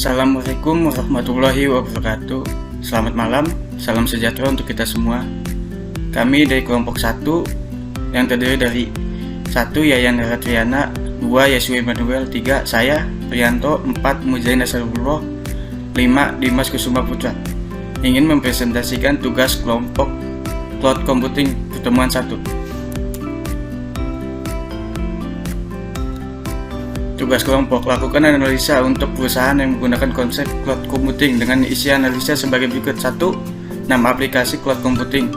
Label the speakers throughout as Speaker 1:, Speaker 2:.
Speaker 1: Assalamualaikum warahmatullahi wabarakatuh. Selamat malam, salam sejahtera untuk kita semua. Kami dari kelompok 1 yang terdiri dari 1 Yayan Ratriana, 2 Yesua Emmanuel, 3 saya Prianto, 4 Muzain Nasrullah, 5 Dimas Kusuma Putra ingin mempresentasikan tugas kelompok Cloud Computing pertemuan 1. Tugas kelompok, lakukan analisa untuk perusahaan yang menggunakan konsep cloud computing dengan isi analisa sebagai berikut. 1. Nama aplikasi cloud computing.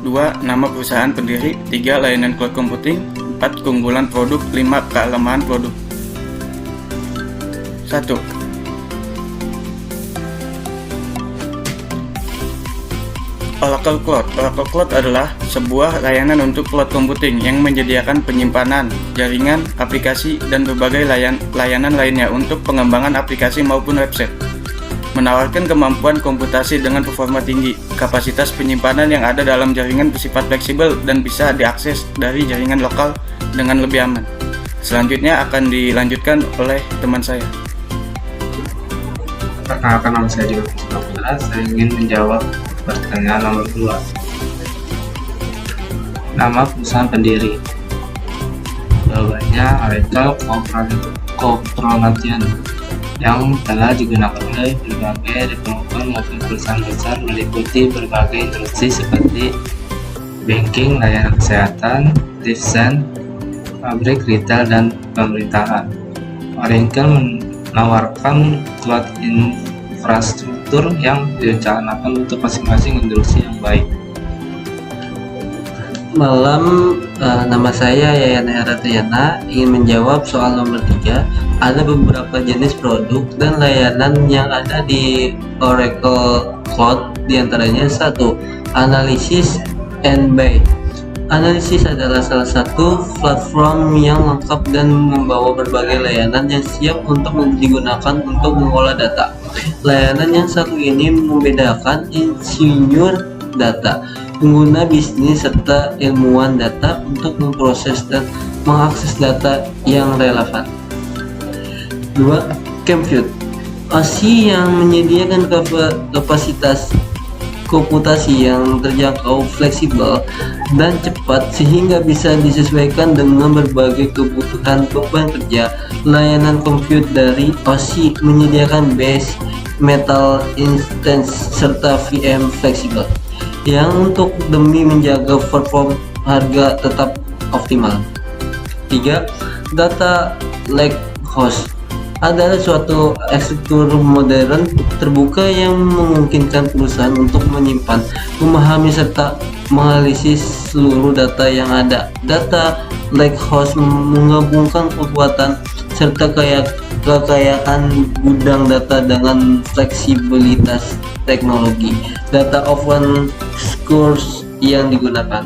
Speaker 1: 2. Nama perusahaan pendiri. 3. Layanan cloud computing. 4. Keunggulan produk. 5. Kelemahan produk. 1. Oracle Cloud. Oracle Cloud adalah sebuah layanan untuk cloud computing yang menyediakan penyimpanan, jaringan, aplikasi, dan berbagai layanan lainnya untuk pengembangan aplikasi maupun website. Menawarkan kemampuan komputasi dengan performa tinggi. Kapasitas penyimpanan yang ada dalam jaringan bersifat fleksibel dan bisa diakses dari jaringan lokal dengan lebih aman. Selanjutnya akan dilanjutkan oleh teman saya.
Speaker 2: Perkenalkan, nama saya Dimas Kusuma Putra. Saya ingin menjawab pertanyaan nomor 2. Nama perusahaan pendiri. Jawabannya Oracle Corporation yang telah digunakan oleh berbagai developer maupun perusahaan besar meliputi berbagai industri seperti banking, layanan kesehatan, desain, pabrik, retail, dan pemerintahan. Oracle menawarkan cloud infrastruktur yang direncanakan untuk masing-masing industri yang baik.
Speaker 3: Malam, nama saya Yayan Ratriana, ingin menjawab soal nomor 3. Ada beberapa jenis produk dan layanan yang ada di Oracle Cloud, diantaranya 1. Analisis and buy. Analisis adalah salah satu platform yang lengkap dan membawa berbagai layanan yang siap untuk digunakan untuk mengolah data. Layanan yang satu ini membedakan insinyur data, pengguna bisnis, serta ilmuwan data untuk memproses dan mengakses data yang relevan. 2. Compute. OSI yang menyediakan kapasitas komputasi yang terjangkau, fleksibel, dan cepat sehingga bisa disesuaikan dengan berbagai kebutuhan beban kerja. Layanan compute dari OSI menyediakan base metal instance serta VM fleksibel yang untuk demi menjaga perform harga tetap optimal. 3. Data lake host adalah suatu arsitektur modern terbuka yang memungkinkan perusahaan untuk menyimpan, memahami, serta menganalisis seluruh data yang ada. Data lakehouse menggabungkan kekuatan serta kekayaan gudang data dengan fleksibilitas teknologi data open source yang digunakan.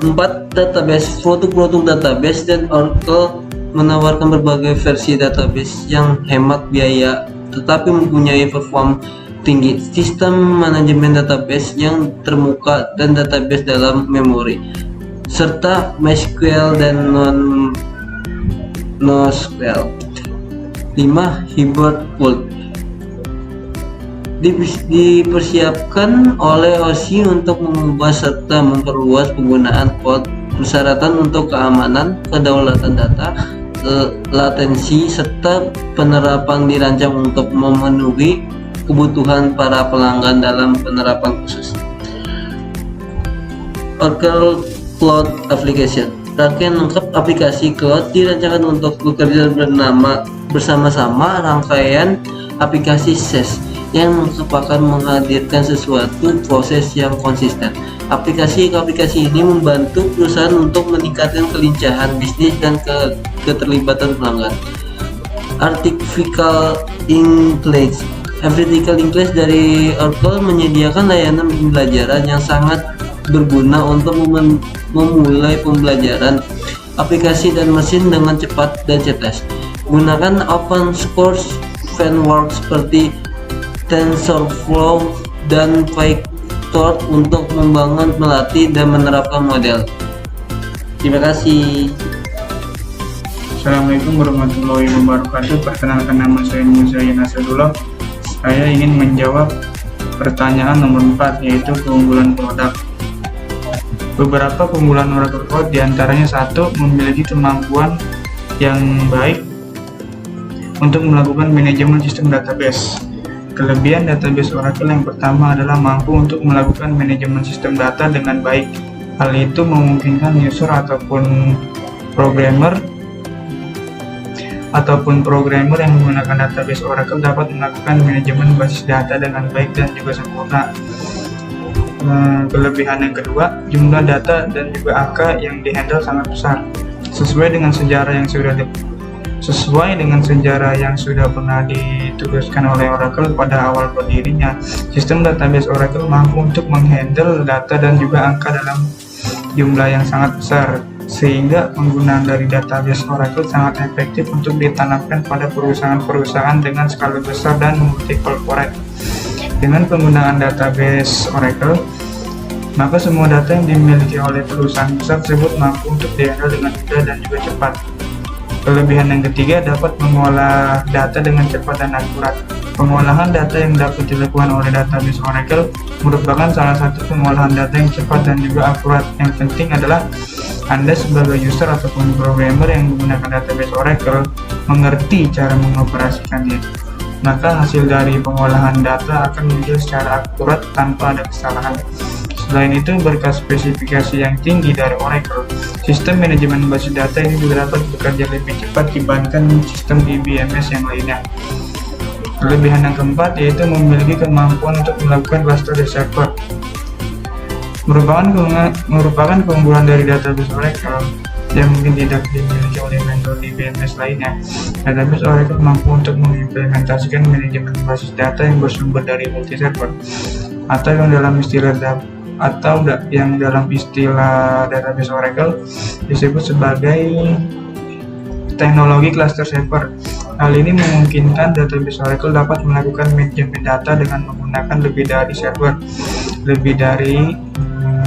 Speaker 3: 4. Database. Produk-produk database dan Oracle menawarkan berbagai versi database yang hemat biaya tetapi mempunyai performa tinggi, sistem manajemen database yang terbuka dan database dalam memori, serta MySQL dan NoSQL. 5. Hybrid Cloud dipersiapkan oleh OSI untuk mengubah serta memperluas penggunaan cloud. Persyaratan untuk keamanan, kedaulatan data, latensi, serta penerapan dirancang untuk memenuhi kebutuhan para pelanggan dalam penerapan khusus. Oracle Cloud Application. Rangkaian lengkap aplikasi cloud dirancangkan untuk bekerja bersama-sama. Rangkaian aplikasi SaaS yang akan menghadirkan sesuatu proses yang konsisten. Aplikasi ini membantu perusahaan untuk meningkatkan kelincahan bisnis dan keterlibatan pelanggan. Artificial Intelligence. Artificial Intelligence dari Oracle menyediakan layanan pembelajaran yang sangat berguna untuk memulai pembelajaran aplikasi dan mesin dengan cepat dan cerdas. Gunakan open source framework seperti TensorFlow dan PyTorch untuk membangun, melatih, dan menerapkan model. Terima kasih.
Speaker 4: Assalamualaikum warahmatullahi wabarakatuh. Perkenalkan, nama saya Muzayyid Asadullah. Saya ingin menjawab pertanyaan nomor 4, yaitu keunggulan produk. Beberapa keunggulan Oracle Cloud diantaranya: 1. Memiliki kemampuan yang baik untuk melakukan manajemen sistem database. Kelebihan database Oracle yang pertama adalah mampu untuk melakukan manajemen sistem data dengan baik. Hal itu memungkinkan user ataupun programmer yang menggunakan database Oracle dapat melakukan manajemen basis data dengan baik dan juga sempurna. Kelebihan yang kedua, jumlah data dan juga angka yang dihandle sangat besar. Sesuai dengan sejarah yang sudah pernah dituliskan oleh Oracle pada awal berdirinya, sistem database Oracle mampu untuk menghandle data dan juga angka dalam jumlah yang sangat besar, sehingga penggunaan dari database Oracle sangat efektif untuk ditanamkan pada perusahaan-perusahaan dengan skala besar dan multi-corporate. Dengan penggunaan database Oracle, maka semua data yang dimiliki oleh perusahaan besar tersebut mampu untuk dihandle dengan mudah dan juga cepat. Kelebihan yang ketiga, dapat mengolah data dengan cepat dan akurat. Pengolahan data yang dapat dilakukan oleh database Oracle merupakan salah satu pengolahan data yang cepat dan juga akurat. Yang penting adalah Anda sebagai user ataupun programmer yang menggunakan database Oracle mengerti cara mengoperasikannya. Maka hasil dari pengolahan data akan muncul secara akurat tanpa ada kesalahan. Selain itu, berkat spesifikasi yang tinggi dari Oracle, sistem manajemen basis data ini juga dapat bekerja lebih cepat dibandingkan sistem DBMS yang lainnya. Kelebihan yang keempat yaitu memiliki kemampuan untuk melakukan cluster di server. Merupakan keunggulan dari database Oracle yang mungkin tidak dimiliki oleh vendor DBMS lainnya. Database Oracle mampu untuk mengimplementasikan manajemen basis data yang bersumber dari multi-server, atau yang dalam istilah database Oracle disebut sebagai teknologi cluster server. Hal ini memungkinkan database Oracle dapat melakukan manajemen data dengan menggunakan lebih dari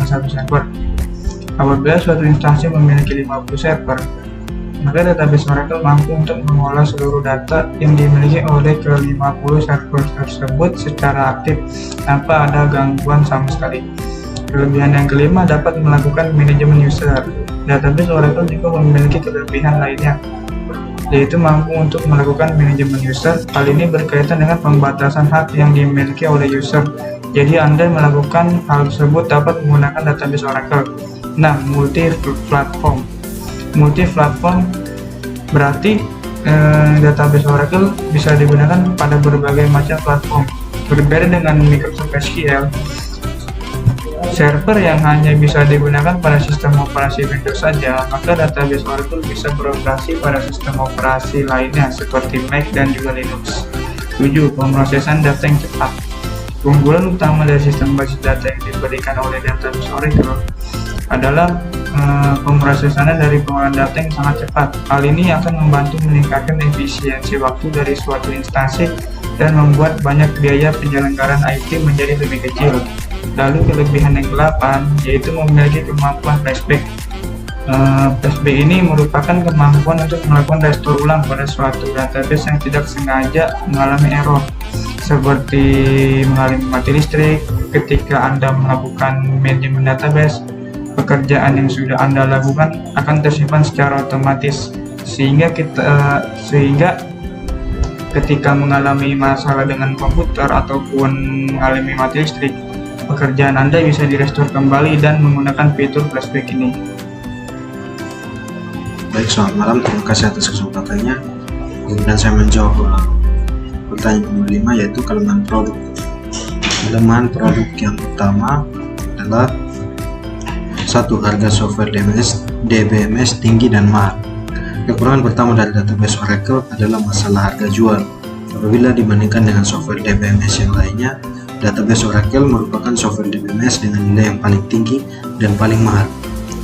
Speaker 4: satu server. Apabila suatu instansi memiliki 50 server, maka database Oracle mampu untuk mengolah seluruh data yang dimiliki oleh ke-50 server tersebut secara aktif tanpa ada gangguan sama sekali. Kelebihan yang kelima, dapat melakukan manajemen user. Database Oracle juga memiliki kelebihan lainnya, yaitu mampu untuk melakukan manajemen user. Hal ini berkaitan dengan pembatasan hak yang dimiliki oleh user. Jadi Anda melakukan hal tersebut dapat menggunakan database Oracle. Nah, multi-platform berarti database Oracle bisa digunakan pada berbagai macam platform. Berbeda dengan Microsoft SQL, server yang hanya bisa digunakan pada sistem operasi Windows saja, maka database Oracle bisa beroperasi pada sistem operasi lainnya seperti Mac dan juga Linux. 7. Pemrosesan data yang cepat. Keunggulan utama dari sistem basis data yang diberikan oleh database Oracle adalah pemrosesannya dari pengolahan data yang sangat cepat. Hal ini akan membantu meningkatkan efisiensi waktu dari suatu instansi dan membuat banyak biaya penyelenggaraan IT menjadi lebih kecil. Lalu kelebihan yang ke-8 yaitu memiliki kemampuan flashback. Flashback ini merupakan kemampuan untuk melakukan restore ulang pada suatu database yang tidak sengaja mengalami error, seperti mengalami mati listrik. Ketika Anda melakukan manajemen database, pekerjaan yang sudah Anda lakukan akan tersimpan secara otomatis, sehingga ketika mengalami masalah dengan komputer ataupun mengalami mati listrik, pekerjaan Anda bisa direstore kembali dan menggunakan fitur flashback ini.
Speaker 5: Baik, selamat malam, terima kasih atas kesempatannya. Kemudian saya menjawab pertanyaan nomor 5, yaitu kelemahan produk. Kelemahan produk yang utama adalah 1. Harga software DBMS tinggi dan mahal. Kekurangan pertama dari database Oracle adalah masalah harga jual. Apabila dibandingkan dengan software DBMS yang lainnya, database Oracle merupakan software DBMS dengan nilai yang paling tinggi dan paling mahal.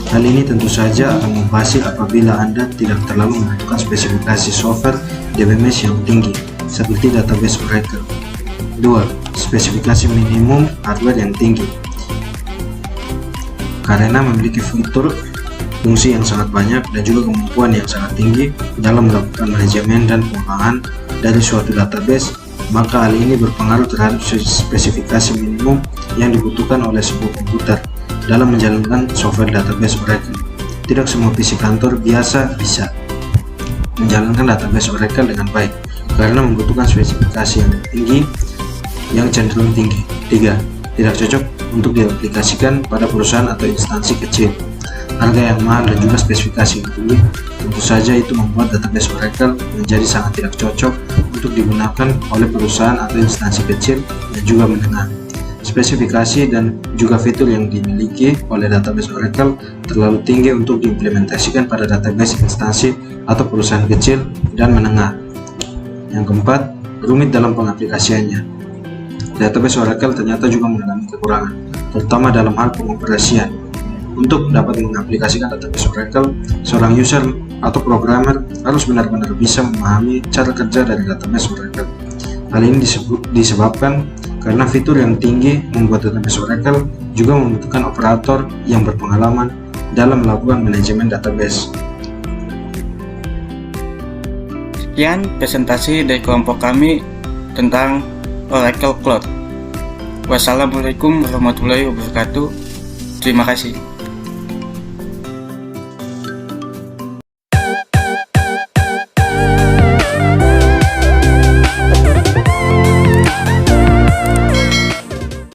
Speaker 5: Hal ini tentu saja akan menghasil apabila Anda tidak terlalu membutuhkan spesifikasi software DBMS yang tinggi, seperti database Oracle. 2. Spesifikasi minimum hardware yang tinggi. Karena memiliki fitur fungsi yang sangat banyak, dan juga kemampuan yang sangat tinggi dalam melakukan manajemen dan pengembangan dari suatu database, maka hal ini berpengaruh terhadap spesifikasi minimum yang dibutuhkan oleh sebuah komputer dalam menjalankan software database Oracle. Tidak semua PC kantor biasa bisa menjalankan database Oracle dengan baik karena membutuhkan spesifikasi yang tinggi, yang cenderung tinggi. 3. Tidak cocok untuk diaplikasikan pada perusahaan atau instansi kecil. Harga yang mahal dan juga spesifikasi yang tinggi, tentu saja itu membuat database Oracle menjadi sangat tidak cocok untuk digunakan oleh perusahaan atau instansi kecil dan juga menengah. Spesifikasi dan juga fitur yang dimiliki oleh database Oracle terlalu tinggi untuk diimplementasikan pada database instansi atau perusahaan kecil dan menengah. Yang keempat, rumit dalam pengaplikasiannya. Database Oracle ternyata juga mengalami kekurangan, terutama dalam hal pengoperasian. Untuk dapat mengaplikasikan database Oracle, seorang user atau programmer harus benar-benar bisa memahami cara kerja dari database Oracle. Hal ini disebabkan karena fitur yang tinggi membuat database Oracle juga membutuhkan operator yang berpengalaman dalam melakukan manajemen database.
Speaker 1: Sekian presentasi dari kelompok kami tentang Oracle Cloud. Wassalamualaikum warahmatullahi wabarakatuh. Terima kasih.